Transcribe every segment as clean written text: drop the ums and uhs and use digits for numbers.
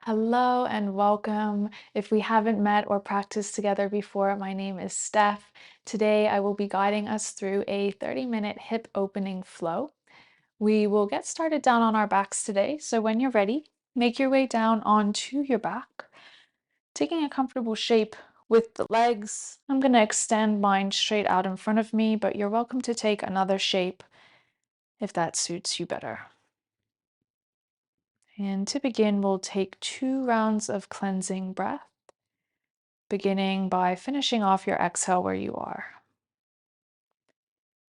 Hello and welcome. If we haven't met or practiced together before, my name is Steph. Today I will be guiding us through a 30-minute hip opening flow. We will get started down on our backs today. So when you're ready, make your way down onto your back, taking a comfortable shape with the legs. I'm going to extend mine straight out in front of me, but you're welcome to take another shape if that suits you better. And to begin, we'll take 2 rounds of cleansing breath, beginning by finishing off your exhale where you are.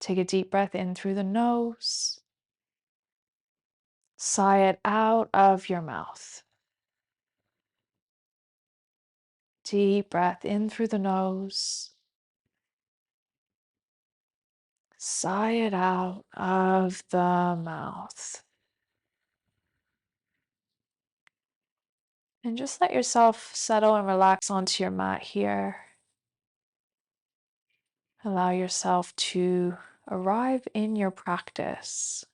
Take a deep breath in through the nose, sigh it out of your mouth. Deep breath in through the nose, sigh it out of the mouth. And just let yourself settle and relax onto your mat here. Allow yourself to arrive in your practice,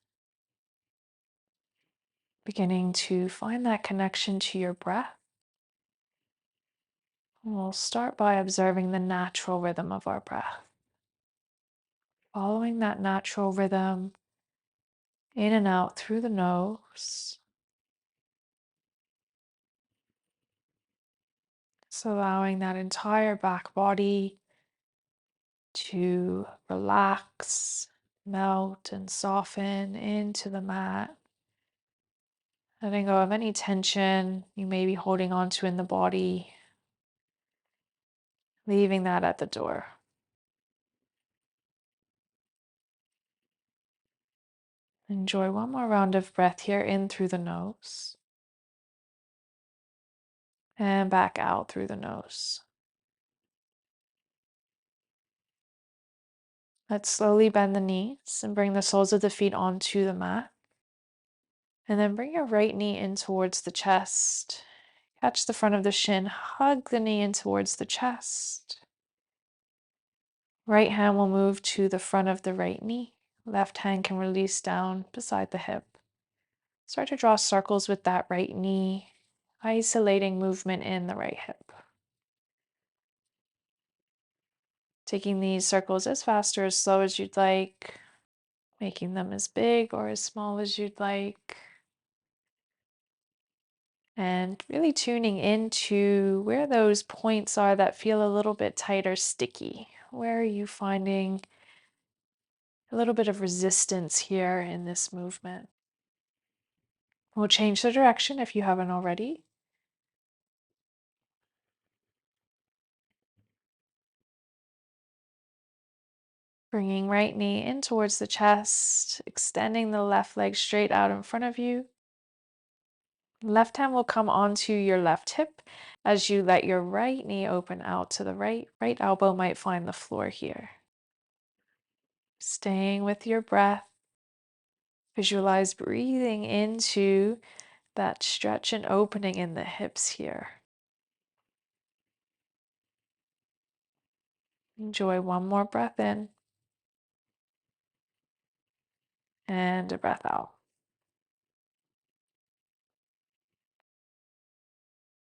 beginning to find that connection to your breath. We'll start by observing the natural rhythm of our breath. Following that natural rhythm in and out through the nose. So allowing that entire back body to relax, melt, and soften into the mat. Letting go of any tension you may be holding on to in the body. Leaving that at the door. Enjoy one more round of breath here in through the nose. And back out through the nose. Let's slowly bend the knees and bring the soles of the feet onto the mat. And then bring your right knee in towards the chest. Catch the front of the shin, hug the knee in towards the chest. Right hand will move to the front of the right knee. Left hand can release down beside the hip. Start to draw circles with that right knee, isolating movement in the right hip. Taking these circles as fast or as slow as you'd like, making them as big or as small as you'd like. And really tuning into where those points are that feel a little bit tight or sticky. Where are you finding a little bit of resistance here in this movement? We'll change the direction if you haven't already. Bringing right knee in towards the chest, extending the left leg straight out in front of you. Left hand will come onto your left hip as you let your right knee open out to the right. Right elbow might find the floor here. Staying with your breath. Visualize breathing into that stretch and opening in the hips here. Enjoy one more breath in and a breath out.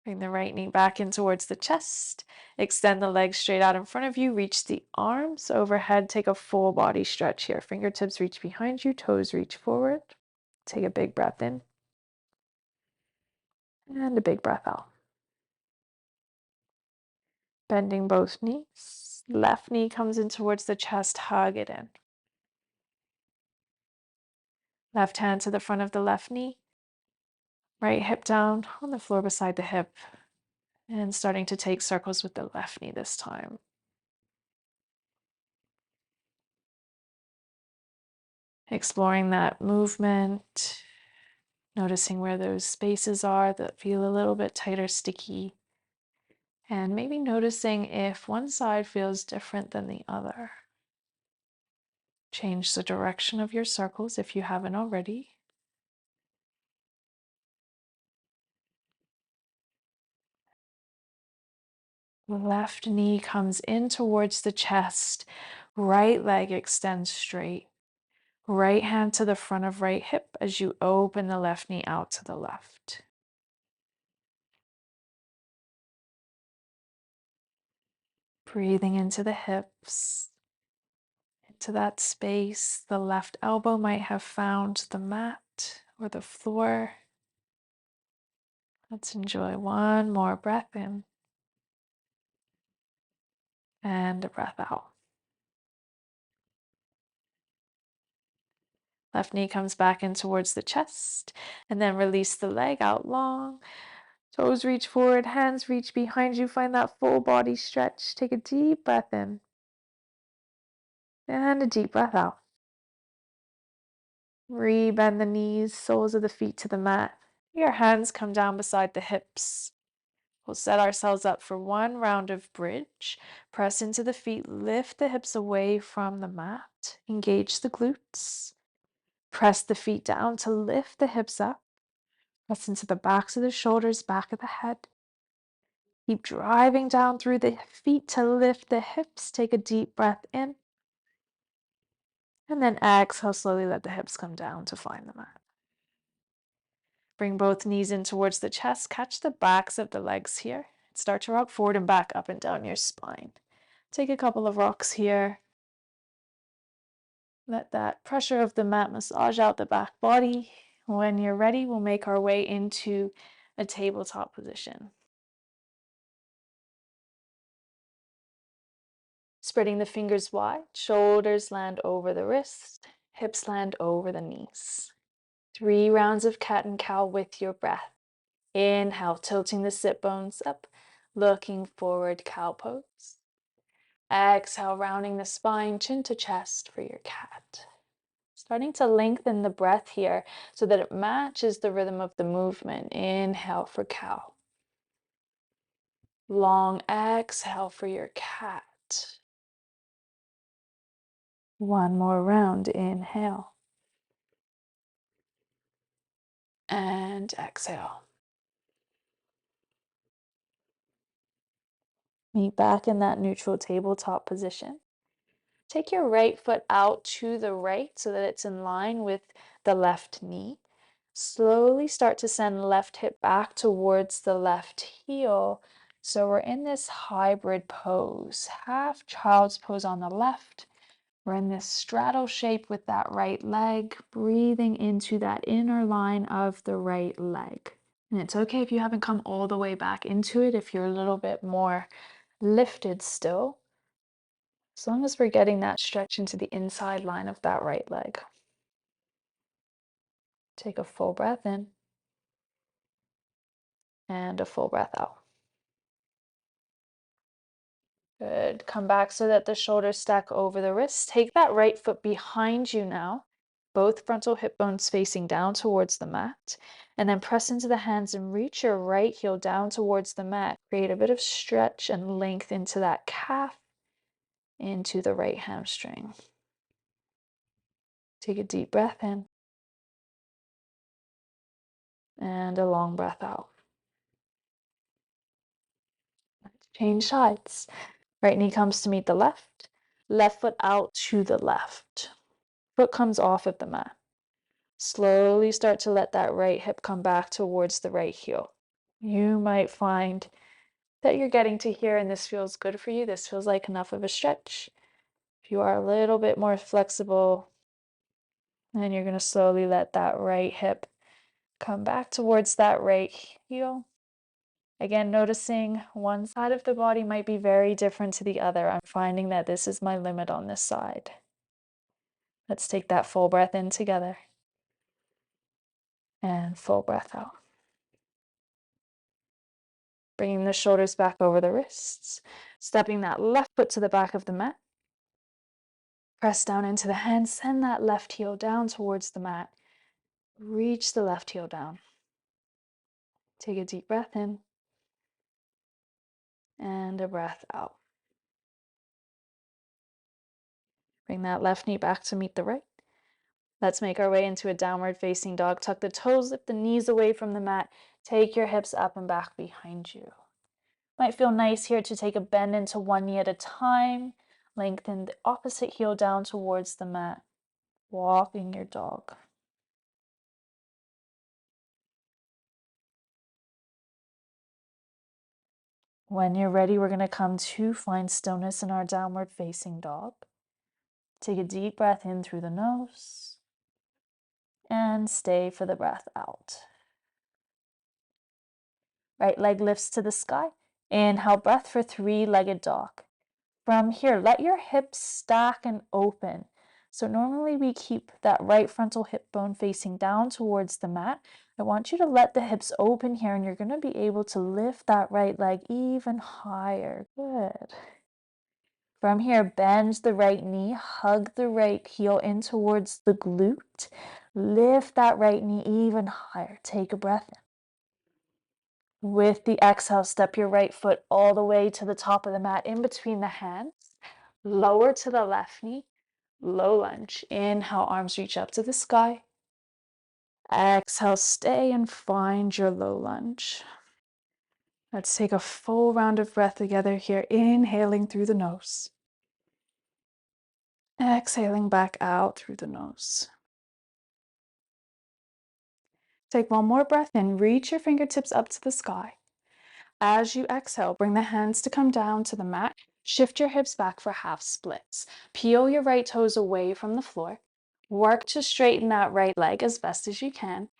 Bring the right knee back in towards the chest. Extend the legs straight out in front of you. Reach the arms overhead. Take a full body stretch here. Fingertips reach behind you. Toes reach forward. Take a big breath in. And a big breath out. Bending both knees. Left knee comes in towards the chest. Hug it in. Left hand to the front of the left knee. Right hip down on the floor beside the hip. And starting to take circles with the left knee this time. Exploring that movement. Noticing where those spaces are that feel a little bit tight or sticky. And maybe noticing if one side feels different than the other. Change the direction of your circles if you haven't already. Left knee comes in towards the chest. Right leg extends straight. Right hand to the front of right hip as you open the left knee out to the left. Breathing into the hips, into that space. The left elbow might have found the mat or the floor. Let's enjoy one more breath in and a breath out. Left knee comes back in towards the chest, and then release the leg out long. Toes reach forward, hands reach behind you. Find that full body stretch. Take a deep breath in and a deep breath out. Re-bend the knees, soles of the feet to the mat. Your hands come down beside the hips. We'll set ourselves up for one round of bridge. Press into the feet, lift the hips away from the mat. Engage the glutes. Press the feet down to lift the hips up. Press into the backs of the shoulders, back of the head. Keep driving down through the feet to lift the hips. Take a deep breath in. And then exhale, slowly let the hips come down to find the mat. Bring both knees in towards the chest. Catch the backs of the legs here. Start to rock forward and back, up and down your spine. Take a couple of rocks here. Let that pressure of the mat massage out the back body. When you're ready, we'll make our way into a tabletop position. Spreading the fingers wide, shoulders land over the wrists, hips land over the knees. 3 rounds of cat and cow with your breath. Inhale, tilting the sit bones up, looking forward, cow pose. Exhale, rounding the spine, chin to chest for your cat. Starting to lengthen the breath here so that it matches the rhythm of the movement. Inhale for cow. Long exhale for your cat. One more round, inhale. And exhale. Meet back in that neutral tabletop position. Take your right foot out to the right so that it's in line with the left knee. Slowly start to send left hip back towards the left heel. So we're in this hybrid pose, half child's pose on the left. We're in this straddle shape with that right leg, breathing into that inner line of the right leg. And it's okay if you haven't come all the way back into it, if you're a little bit more lifted still, as long as we're getting that stretch into the inside line of that right leg. Take a full breath in and a full breath out. Good. Come back so that the shoulders stack over the wrists. Take that right foot behind you now, both frontal hip bones facing down towards the mat, and then press into the hands and reach your right heel down towards the mat. Create a bit of stretch and length into that calf, into the right hamstring. Take a deep breath in and a long breath out. Let's change sides. Right knee comes to meet the left, left foot out to the left. Foot comes off of the mat. Slowly start to let that right hip come back towards the right heel. You might find that you're getting to here and this feels good for you. This feels like enough of a stretch. If you are a little bit more flexible, then you're going to slowly let that right hip come back towards that right heel. Again, noticing one side of the body might be very different to the other. I'm finding that this is my limit on this side. Let's take that full breath in together and full breath out. Bringing the shoulders back over the wrists, stepping that left foot to the back of the mat. Press down into the hands, send that left heel down towards the mat. Reach the left heel down. Take a deep breath in and a breath out. Bring that left knee back to meet the right. Let's make our way into a downward facing dog. Tuck the toes, lift the knees away from the mat. Take your hips up and back behind you. Might feel nice here to take a bend into one knee at a time. Lengthen the opposite heel down towards the mat. Walking your dog. When you're ready, we're going to come to find stillness in our downward facing dog. Take a deep breath in through the nose and stay for the breath out. Right leg lifts to the sky. Inhale, breath for three-legged dog. From here, let your hips stack and open. So normally we keep that right frontal hip bone facing down towards the mat. I want you to let the hips open here, and you're going to be able to lift that right leg even higher. Good. From here, bend the right knee, hug the right heel in towards the glute. Lift that right knee even higher. Take a breath in. With the exhale, step your right foot all the way to the top of the mat in between the hands. Lower to the left knee. Low lunge. Inhale, arms reach up to the sky. Exhale, stay and find your low lunge. Let's take a full round of breath together here. Inhaling through the nose. Exhaling back out through the nose. Take one more breath in. Reach your fingertips up to the sky. As you exhale, bring the hands to come down to the mat. Shift your hips back for half splits. Peel your right toes away from the floor. Work to straighten that right leg as best as you can.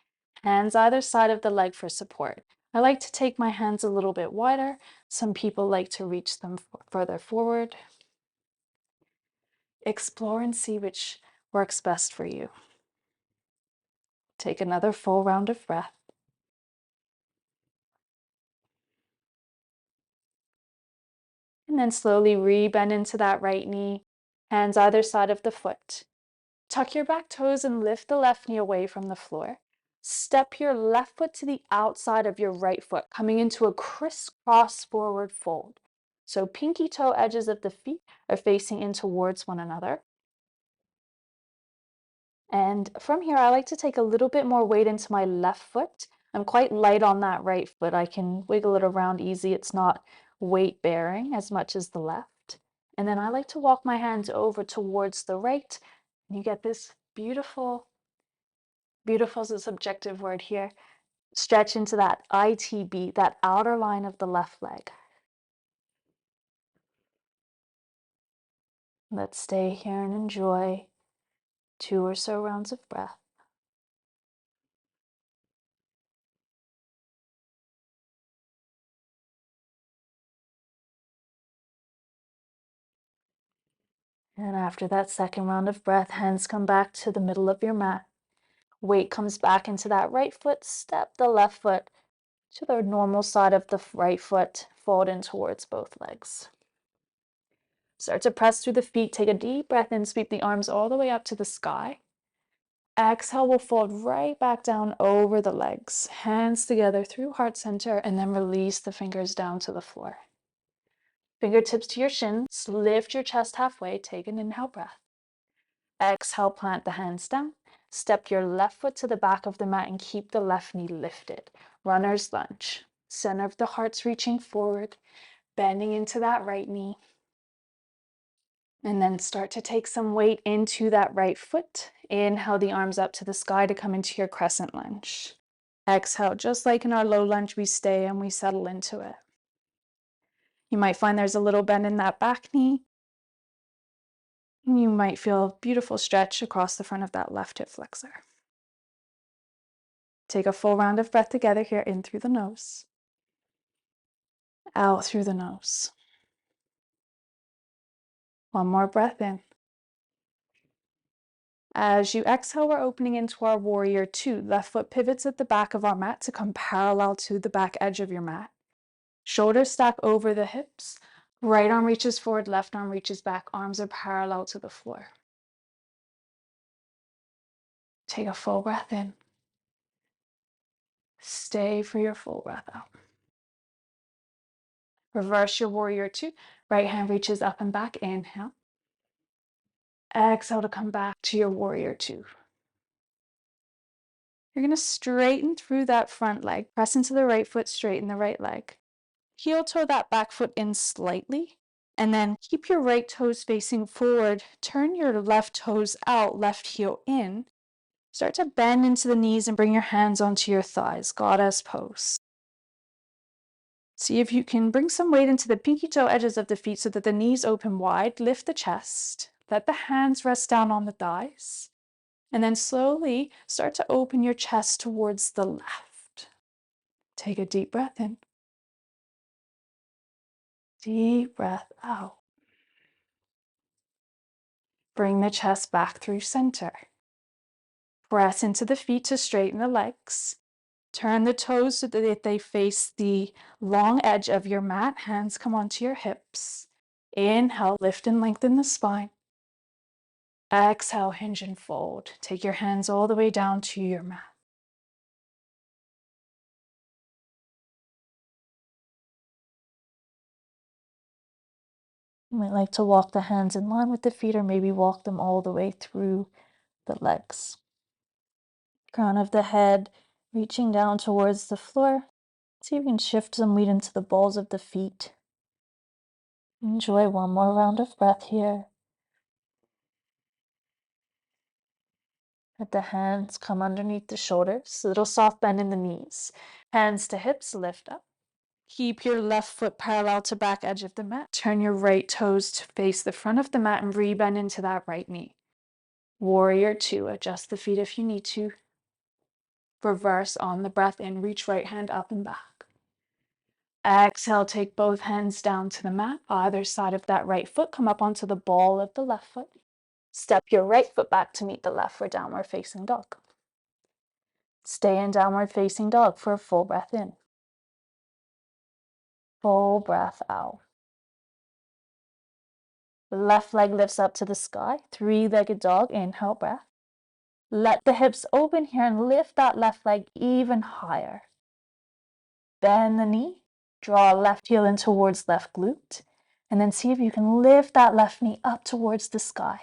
Hands either side of the leg for support. I like to take my hands a little bit wider. Some people like to reach them further forward. Explore and see which works best for you. Take another full round of breath. And then slowly rebend into that right knee, hands either side of the foot. Tuck your back toes and lift the left knee away from the floor. Step your left foot to the outside of your right foot, coming into a crisscross forward fold. So pinky toe edges of the feet are facing in towards one another. And from here, I like to take a little bit more weight into my left foot. I'm quite light on that right foot. I can wiggle it around easy. It's not weight bearing as much as the left. And then I like to walk my hands over towards the right. You get this beautiful is a subjective word here. Stretch into that ITB, that outer line of the left leg. Let's stay here and enjoy 2 or so rounds of breath. And after that second round of breath, hands come back to the middle of your mat. Weight comes back into that right foot. Step the left foot to the normal side of the right foot. Fold in towards both legs. Start to press through the feet. Take a deep breath in. Sweep the arms all the way up to the sky. Exhale, we'll fold right back down over the legs. Hands together through heart center, and then release the fingers down to the floor. Fingertips to your shins. Lift your chest halfway. Take an inhale breath. Exhale, plant the hands down. Step your left foot to the back of the mat and keep the left knee lifted. Runner's lunge. Center of the heart's reaching forward, bending into that right knee. And then start to take some weight into that right foot. Inhale the arms up to the sky to come into your crescent lunge. Exhale, just like in our low lunge, we stay and we settle into it. You might find there's a little bend in that back knee. You might feel a beautiful stretch across the front of that left hip flexor. Take a full round of breath together here, in through the nose, out through the nose. One more breath in. As you exhale, we're opening into our warrior two. Left foot pivots at the back of our mat to come parallel to the back edge of your mat. Shoulders stack over the hips. Right arm reaches forward, left arm reaches back. Arms are parallel to the floor. Take a full breath in. Stay for your full breath out. Reverse your warrior two. Right hand reaches up and back. Inhale. Exhale to come back to your warrior two. You're going to straighten through that front leg. Press into the right foot, straighten the right leg. Heel toe that back foot in slightly. And then keep your right toes facing forward. Turn your left toes out, left heel in. Start to bend into the knees and bring your hands onto your thighs. Goddess pose. See if you can bring some weight into the pinky toe edges of the feet so that the knees open wide. Lift the chest. Let the hands rest down on the thighs. And then slowly start to open your chest towards the left. Take a deep breath in. Deep breath out. Bring the chest back through center. Press into the feet to straighten the legs. Turn the toes so that they face the long edge of your mat. Hands come onto your hips. Inhale, lift and lengthen the spine. Exhale, hinge and fold. Take your hands all the way down to your mat. You might like to walk the hands in line with the feet or maybe walk them all the way through the legs. Crown of the head reaching down towards the floor. See if you can shift some weight into the balls of the feet. Enjoy one more round of breath here. Let the hands come underneath the shoulders, a little soft bend in the knees. Hands to hips, lift up. Keep your left foot parallel to back edge of the mat. Turn your right toes to face the front of the mat and rebend into that right knee. Warrior two, adjust the feet if you need to. Reverse on the breath in, reach right hand up and back. Exhale, take both hands down to the mat. Either side of that right foot, come up onto the ball of the left foot. Step your right foot back to meet the left for downward facing dog. Stay in downward facing dog for a full breath in. Full breath out. The left leg lifts up to the sky. Three-legged dog, inhale breath. Let the hips open here and lift that left leg even higher. Bend the knee. Draw left heel in towards left glute. And then see if you can lift that left knee up towards the sky.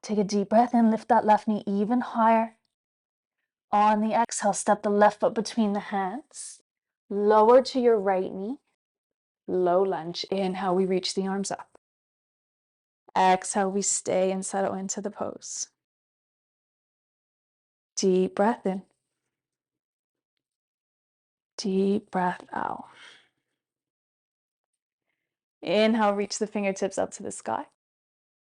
Take a deep breath in, lift that left knee even higher. On the exhale, step the left foot between the hands. Lower to your right knee. Low lunge. Inhale, we reach the arms up. Exhale, we stay and settle into the pose. Deep breath in. Deep breath out. Inhale, reach the fingertips up to the sky.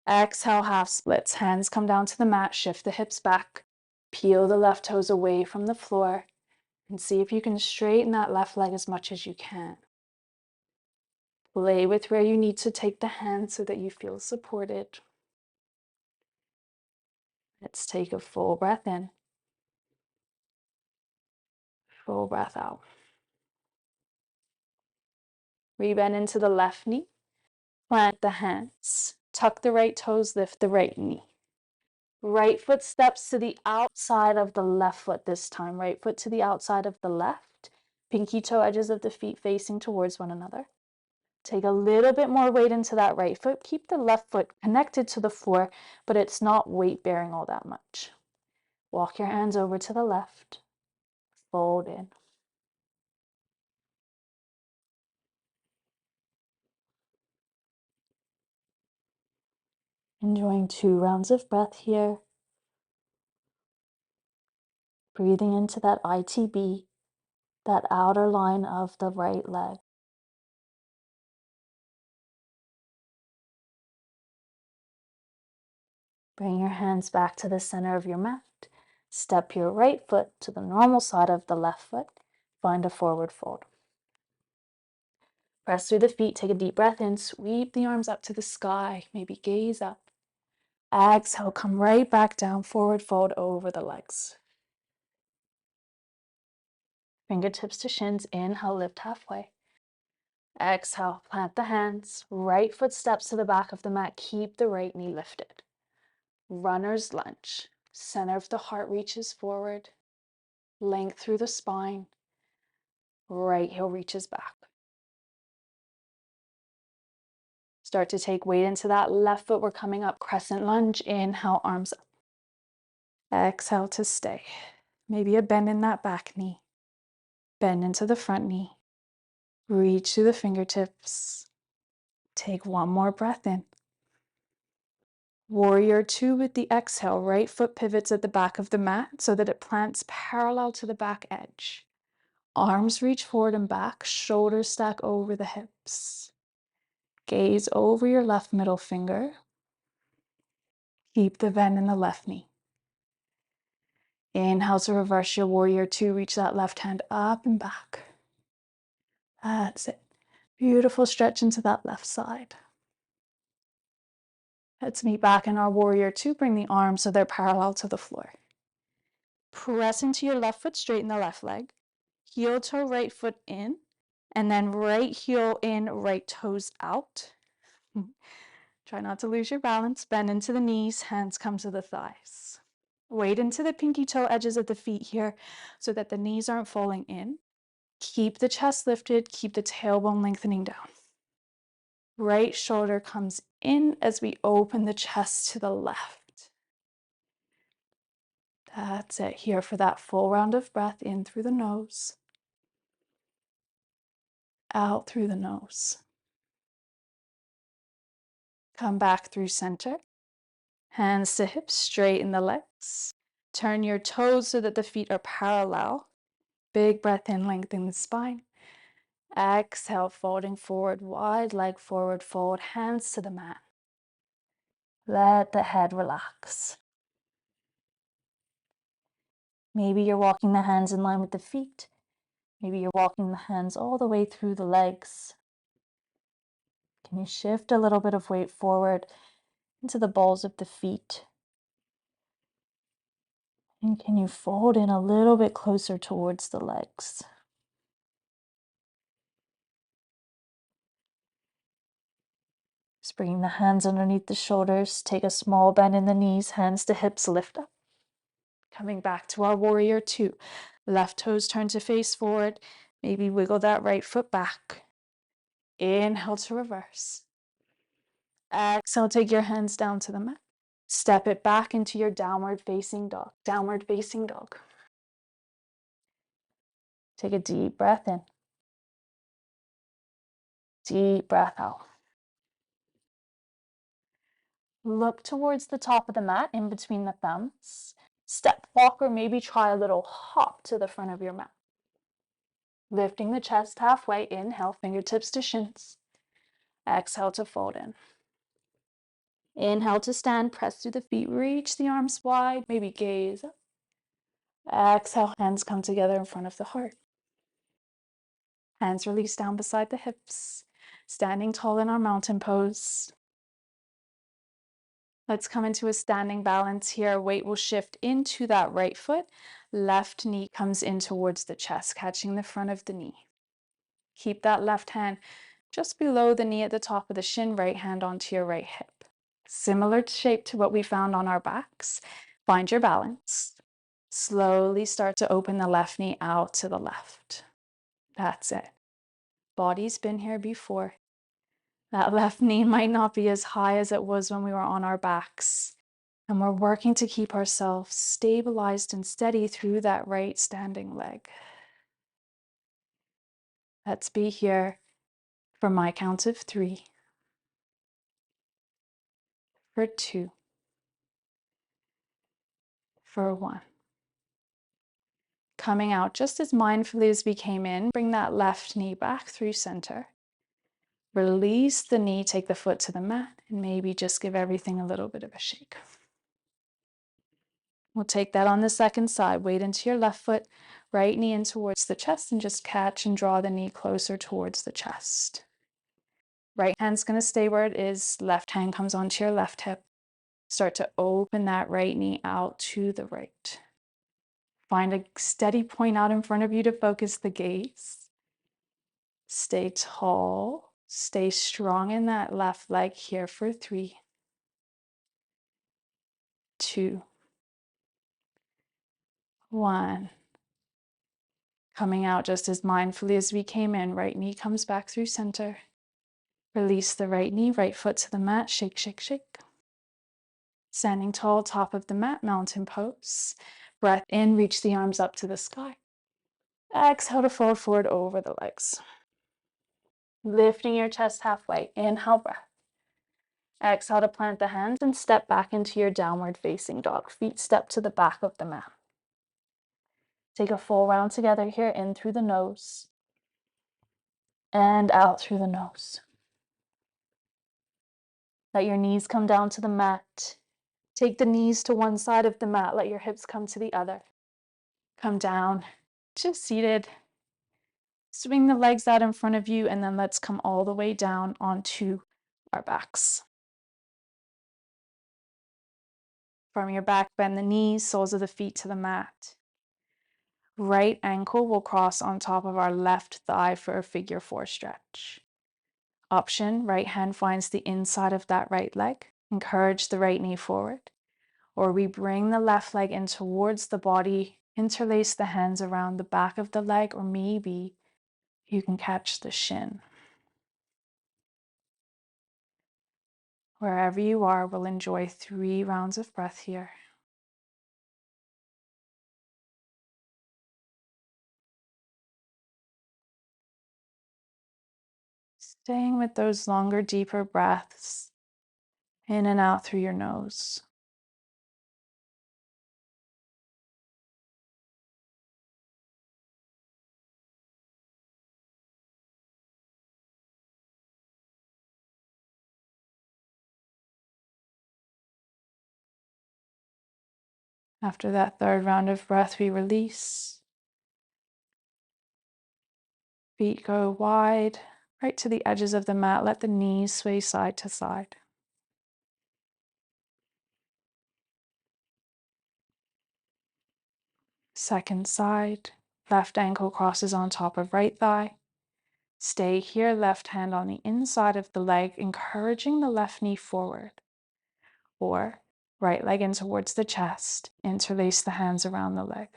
Exhale, half splits. Hands come down to the mat. Shift the hips back. Peel the left toes away from the floor. And see if you can straighten that left leg as much as you can. Play with where you need to take the hand so that you feel supported. Let's take a full breath in. Full breath out. Rebend into the left knee. Plant the hands. Tuck the right toes, lift the right knee. Right foot steps to the outside of the left foot this time. Right foot to the outside of the left. Pinky toe edges of the feet facing towards one another. Take a little bit more weight into that right foot. Keep the left foot connected to the floor, but it's not weight bearing all that much. Walk your hands over to the left. Fold in. Enjoying 2 rounds of breath here. Breathing into that ITB, that outer line of the right leg. Bring your hands back to the center of your mat. Step your right foot to the normal side of the left foot. Find a forward fold. Press through the feet, take a deep breath in, sweep the arms up to the sky, maybe gaze up. Exhale, come right back down, forward fold over the legs. Fingertips to shins, inhale, lift halfway. Exhale, plant the hands, right foot steps to the back of the mat, keep the right knee lifted. Runner's lunge, center of the heart reaches forward, length through the spine, right heel reaches back. Start to take weight into that left foot. We're coming up, crescent lunge, inhale, arms up. Exhale to stay. Maybe a bend in that back knee. Bend into the front knee. Reach through the fingertips. Take one more breath in. Warrior two with the exhale. Right foot pivots at the back of the mat so that it plants parallel to the back edge. Arms reach forward and back, shoulders stack over the hips. Gaze over your left middle finger. Keep the bend in the left knee. Inhale to reverse your warrior two. Reach that left hand up and back. That's it. Beautiful stretch into that left side. Let's meet back in our warrior two. Bring the arms so they're parallel to the floor. Press into your left foot, straighten the left leg. Heel toe, right foot in, and then right heel in, right toes out. Try not to lose your balance. Bend into the knees, hands come to the thighs. Weight into the pinky toe edges of the feet here so that the knees aren't falling in. Keep the chest lifted, keep the tailbone lengthening down. Right shoulder comes in as we open the chest to the left. That's it. Here for that full round of breath, in through the nose, out through the nose. Come back through center. Hands to hips, straighten the legs. Turn your toes so that the feet are parallel. Big breath in, lengthen the spine. Exhale, folding forward, wide leg forward, fold, hands to the mat. Let the head relax. Maybe you're walking the hands in line with the feet. Maybe you're walking the hands all the way through the legs. Can you shift a little bit of weight forward into the balls of the feet? And can you fold in a little bit closer towards the legs? Just bringing the hands underneath the shoulders. Take a small bend in the knees, hands to hips, lift up. Coming back to our warrior two. Left toes turn to face forward. Maybe wiggle that right foot back. Inhale to reverse. Exhale, take your hands down to the mat. Step it back into your downward facing dog. Downward facing dog. Take a deep breath in. Deep breath out. Look towards the top of the mat in between the thumbs. Step walk or maybe try a little hop to the front of your mat. Lifting the chest halfway. Inhale, fingertips to shins. Exhale to fold in. Inhale to stand, press through the feet, reach the arms wide, maybe gaze up. Exhale, hands come together in front of the heart. Hands release down beside the hips. Standing tall in our mountain pose. Let's come into a standing balance here. Weight will shift into that right foot. Left knee comes in towards the chest, catching the front of the knee. Keep that left hand just below the knee at the top of the shin, right hand onto your right hip. Similar shape to what we found on our backs. Find your balance. Slowly start to open the left knee out to the left. That's it. Body's been here before. That left knee might not be as high as it was when we were on our backs. And we're working to keep ourselves stabilized and steady through that right standing leg. Let's be here for my count of 3, for 2, for 1. Coming out just as mindfully as we came in, bring that left knee back through center. Release the knee, take the foot to the mat, and maybe just give everything a little bit of a shake. We'll take that on the second side. Weight into your left foot, right knee in towards the chest, and just catch and draw the knee closer towards the chest. Right hand's going to stay where it is. Left hand comes onto your left hip. Start to open that right knee out to the right. Find a steady point out in front of you to focus the gaze. Stay tall. Stay strong in that left leg here for 3, 2, 1. Coming out just as mindfully as we came in. Right knee comes back through center. Release the right knee, right foot to the mat. Shake, shake, shake. Standing tall, top of the mat, mountain pose. Breath in, reach the arms up to the sky. Exhale to fold forward over the legs. Lifting your chest halfway. Inhale, breath. Exhale to plant the hands and step back into your downward facing dog. Feet step to the back of the mat. Take a full round together here, in through the nose and out through the nose. Let your knees come down to the mat. Take the knees to one side of the mat. Let your hips come to the other. Come down, just seated. Swing the legs out in front of you, and then let's come all the way down onto our backs. From your back, bend the knees, soles of the feet to the mat. Right ankle will cross on top of our left thigh for a figure 4 stretch. Option, right hand finds the inside of that right leg. Encourage the right knee forward. Or we bring the left leg in towards the body, interlace the hands around the back of the leg, or maybe you can catch the shin. Wherever you are, we'll enjoy 3 rounds of breath here. Staying with those longer, deeper breaths in and out through your nose. After that 3rd round of breath, we release. Feet go wide, right to the edges of the mat. Let the knees sway side to side. Second side, left ankle crosses on top of right thigh. Stay here, left hand on the inside of the leg, encouraging the left knee forward. Or right leg in towards the chest, interlace the hands around the leg.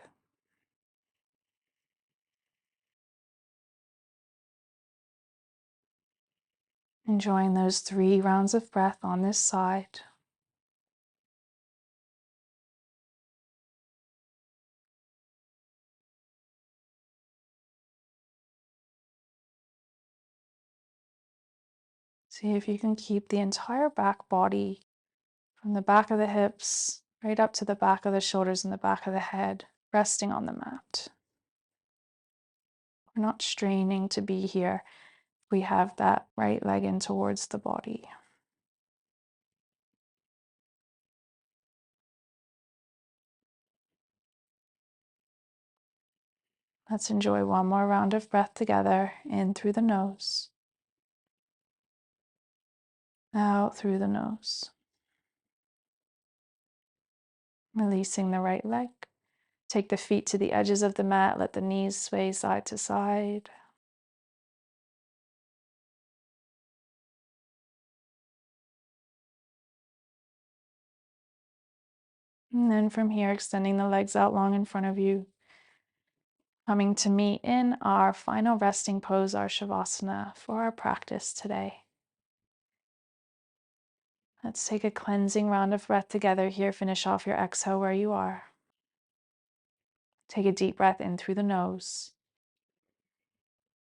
Enjoying those 3 rounds of breath on this side. See if you can keep the entire back body, from the back of the hips right up to the back of the shoulders and the back of the head, resting on the mat. We're not straining to be here. We have that right leg in towards the body. Let's enjoy 1 more round of breath together, in through the nose, out through the nose. Releasing the right leg. Take the feet to the edges of the mat, let the knees sway side to side. And then from here, extending the legs out long in front of you, coming to meet in our final resting pose, our Shavasana, for our practice today. Let's take a cleansing round of breath together here. Finish off your exhale where you are. Take a deep breath in through the nose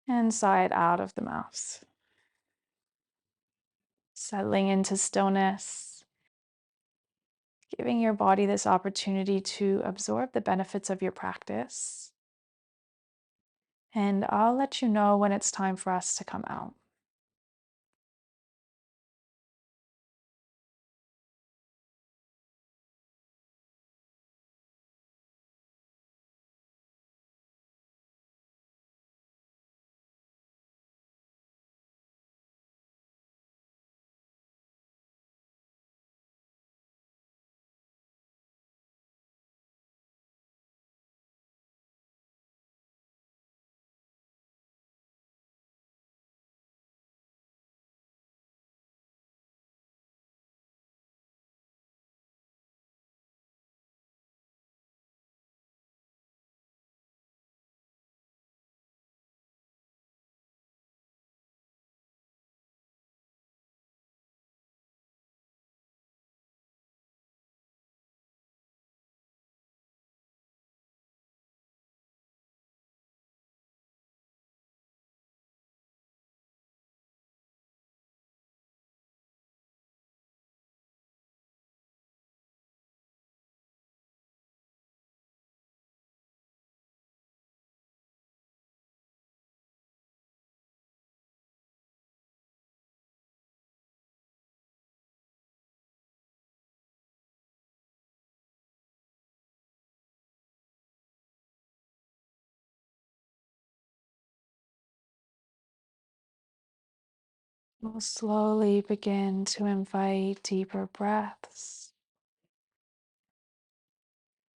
and sigh it out of the mouth. Settling into stillness, giving your body this opportunity to absorb the benefits of your practice. And I'll let you know when it's time for us to come out. We'll slowly begin to invite deeper breaths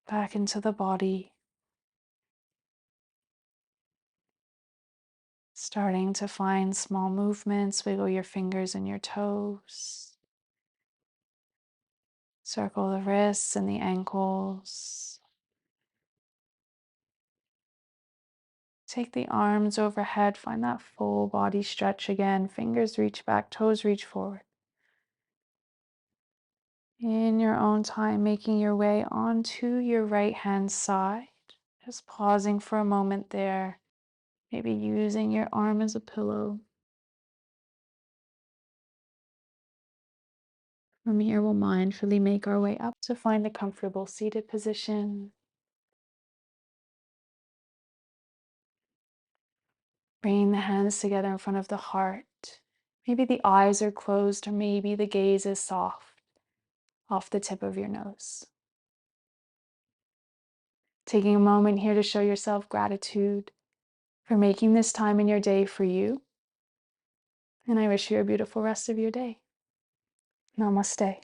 back into the body, starting to find small movements. Wiggle your fingers and your toes. Circle the wrists and the ankles. Take the arms overhead. Find that full body stretch again. Fingers reach back, toes reach forward. In your own time, making your way onto your right hand side. Just pausing for a moment there. Maybe using your arm as a pillow. From here, we'll mindfully make our way up to find a comfortable seated position. Bringing the hands together in front of the heart. Maybe the eyes are closed, or maybe the gaze is soft off the tip of your nose. Taking a moment here to show yourself gratitude for making this time in your day for you. And I wish you a beautiful rest of your day. Namaste.